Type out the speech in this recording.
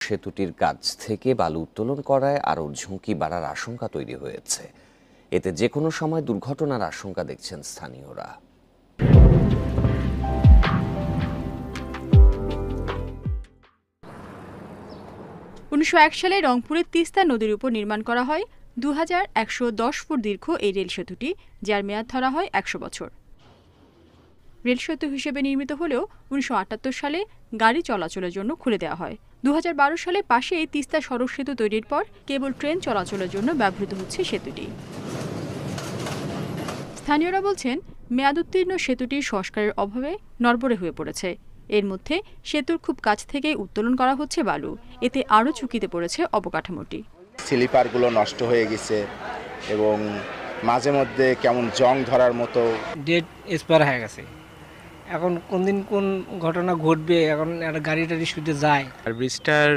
সেতুটির কাছ থেকে বালু উত্তোলন করায় আরও ঝুঁকি বাড়ার আশঙ্কা তৈরি হয়েছে। এতে যে কোনো সময় দুর্ঘটনার আশঙ্কা দেখছেন স্থানীয়রা। 1901 সালে রংপুরের তিস্তা নদীর উপর নির্মাণ করা হয় 2110 ফুট দীর্ঘ এই রেল সেতুটি, যার মেয়াদ ধরা হয় 100 বছর। রেল সেতু হিসেবে নির্মিত হলেও 1978 সালে গাড়ি চলাচলের জন্য খুলে দেওয়া হয়। 2012 সালে পাশেই তিস্তা সড়ক সেতু তৈরির পর কেবল ট্রেন চলাচলের জন্য ব্যবহৃত হচ্ছে সেতুটি। স্থানীয়রা বলছেন, মেয়াদোত্তীর্ণ সেতুটির সংস্কারের অভাবে নড়বড়ে হয়ে পড়েছে। এর মধ্যে সেতুর খুব কাছ থেকে উত্তোলন করা হচ্ছে বালু, এতে আরও ঝুঁকিতে পড়েছে অবকাঠামোটি। স্লিপারগুলো নষ্ট হয়ে গেছে এবং মাঝে মধ্যে কেমন জং ধরার মতো ডেট এক্সপায়ার হয়ে গেছে। এখন কোন দিন কোন ঘটনা ঘটবে, এখন একটা গাড়ি টাড়ি শুতে যায়। আর ব্রিজটার